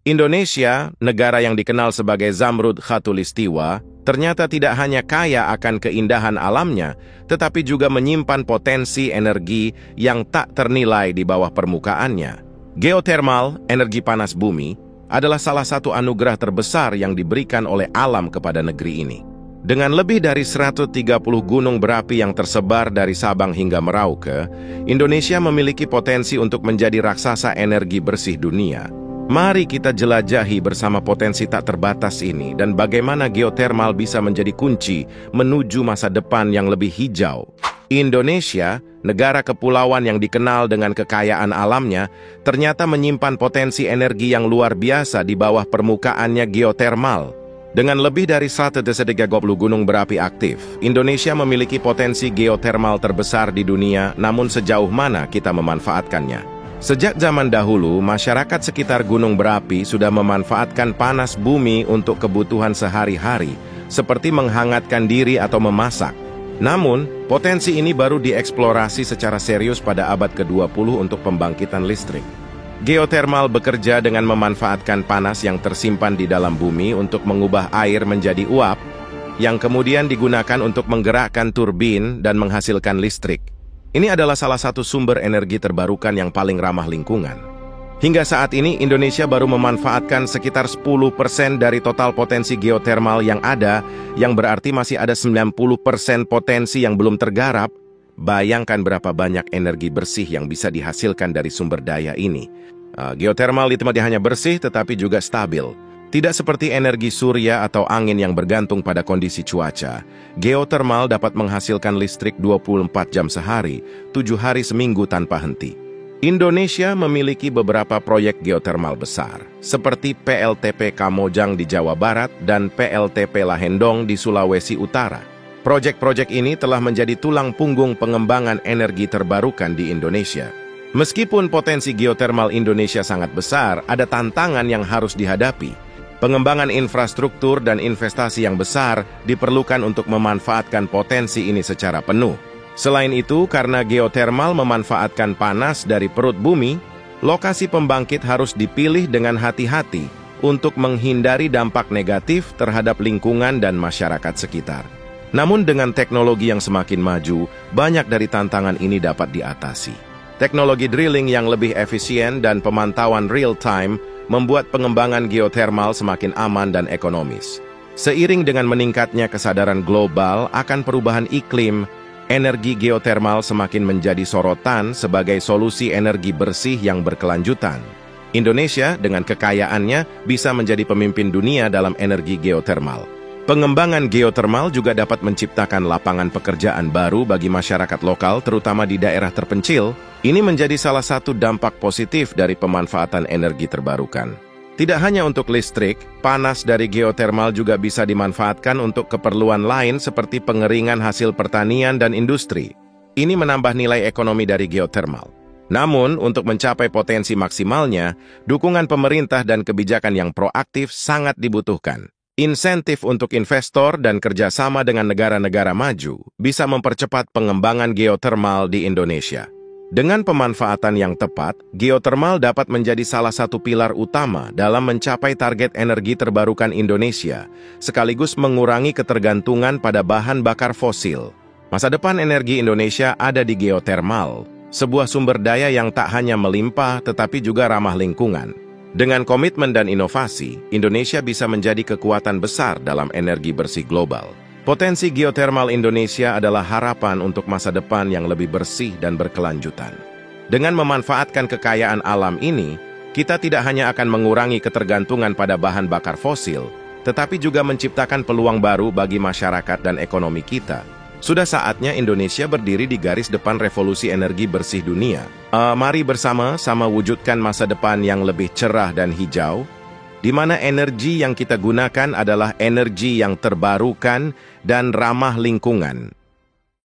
Indonesia, negara yang dikenal sebagai Zamrud Khatulistiwa, ternyata tidak hanya kaya akan keindahan alamnya, tetapi juga menyimpan potensi energi yang tak ternilai di bawah permukaannya. Geotermal, energi panas bumi, adalah salah satu anugerah terbesar yang diberikan oleh alam kepada negeri ini. Dengan lebih dari 130 gunung berapi yang tersebar dari Sabang hingga Merauke, Indonesia memiliki potensi untuk menjadi raksasa energi bersih dunia. Mari kita jelajahi bersama potensi tak terbatas ini dan bagaimana geotermal bisa menjadi kunci menuju masa depan yang lebih hijau. Indonesia, negara kepulauan yang dikenal dengan kekayaan alamnya, ternyata menyimpan potensi energi yang luar biasa di bawah permukaannya geotermal. Dengan lebih dari 130 gunung berapi aktif, Indonesia memiliki potensi geotermal terbesar di dunia, namun sejauh mana kita memanfaatkannya? Sejak zaman dahulu, masyarakat sekitar gunung berapi sudah memanfaatkan panas bumi untuk kebutuhan sehari-hari, seperti menghangatkan diri atau memasak. Namun, potensi ini baru dieksplorasi secara serius pada abad ke-20 untuk pembangkitan listrik. Geotermal bekerja dengan memanfaatkan panas yang tersimpan di dalam bumi untuk mengubah air menjadi uap, yang kemudian digunakan untuk menggerakkan turbin dan menghasilkan listrik. Ini adalah salah satu sumber energi terbarukan yang paling ramah lingkungan. Hingga saat ini, Indonesia baru memanfaatkan sekitar 10% dari total potensi geotermal yang ada, yang berarti masih ada 90% potensi yang belum tergarap. Bayangkan berapa banyak energi bersih yang bisa dihasilkan dari sumber daya ini. Geotermal tidak hanya bersih, tetapi juga stabil. Tidak seperti energi surya atau angin yang bergantung pada kondisi cuaca. Geotermal dapat menghasilkan listrik 24 jam sehari, 7 hari seminggu tanpa henti. Indonesia memiliki beberapa proyek geotermal besar, seperti PLTP Kamojang di Jawa Barat dan PLTP Lahendong di Sulawesi Utara. Proyek-proyek ini telah menjadi tulang punggung pengembangan energi terbarukan di Indonesia. Meskipun potensi geotermal Indonesia sangat besar, ada tantangan yang harus dihadapi. Pengembangan infrastruktur dan investasi yang besar diperlukan untuk memanfaatkan potensi ini secara penuh. Selain itu, karena geotermal memanfaatkan panas dari perut bumi, lokasi pembangkit harus dipilih dengan hati-hati untuk menghindari dampak negatif terhadap lingkungan dan masyarakat sekitar. Namun dengan teknologi yang semakin maju, banyak dari tantangan ini dapat diatasi. Teknologi drilling yang lebih efisien dan pemantauan real-time membuat pengembangan geotermal semakin aman dan ekonomis. Seiring dengan meningkatnya kesadaran global akan perubahan iklim, energi geotermal semakin menjadi sorotan sebagai solusi energi bersih yang berkelanjutan. Indonesia dengan kekayaannya bisa menjadi pemimpin dunia dalam energi geotermal. Pengembangan geotermal juga dapat menciptakan lapangan pekerjaan baru bagi masyarakat lokal, terutama di daerah terpencil. Ini menjadi salah satu dampak positif dari pemanfaatan energi terbarukan. Tidak hanya untuk listrik, panas dari geotermal juga bisa dimanfaatkan untuk keperluan lain seperti pengeringan hasil pertanian dan industri. Ini menambah nilai ekonomi dari geotermal. Namun, untuk mencapai potensi maksimalnya, dukungan pemerintah dan kebijakan yang proaktif sangat dibutuhkan. Insentif untuk investor dan kerjasama dengan negara-negara maju bisa mempercepat pengembangan geotermal di Indonesia. Dengan pemanfaatan yang tepat, geotermal dapat menjadi salah satu pilar utama dalam mencapai target energi terbarukan Indonesia, sekaligus mengurangi ketergantungan pada bahan bakar fosil. Masa depan energi Indonesia ada di geotermal, sebuah sumber daya yang tak hanya melimpah tetapi juga ramah lingkungan. Dengan komitmen dan inovasi, Indonesia bisa menjadi kekuatan besar dalam energi bersih global. Potensi geotermal Indonesia adalah harapan untuk masa depan yang lebih bersih dan berkelanjutan. Dengan memanfaatkan kekayaan alam ini, kita tidak hanya akan mengurangi ketergantungan pada bahan bakar fosil, tetapi juga menciptakan peluang baru bagi masyarakat dan ekonomi kita. Sudah saatnya Indonesia berdiri di garis depan revolusi energi bersih dunia. Mari bersama-sama wujudkan masa depan yang lebih cerah dan hijau, di mana energi yang kita gunakan adalah energi yang terbarukan dan ramah lingkungan.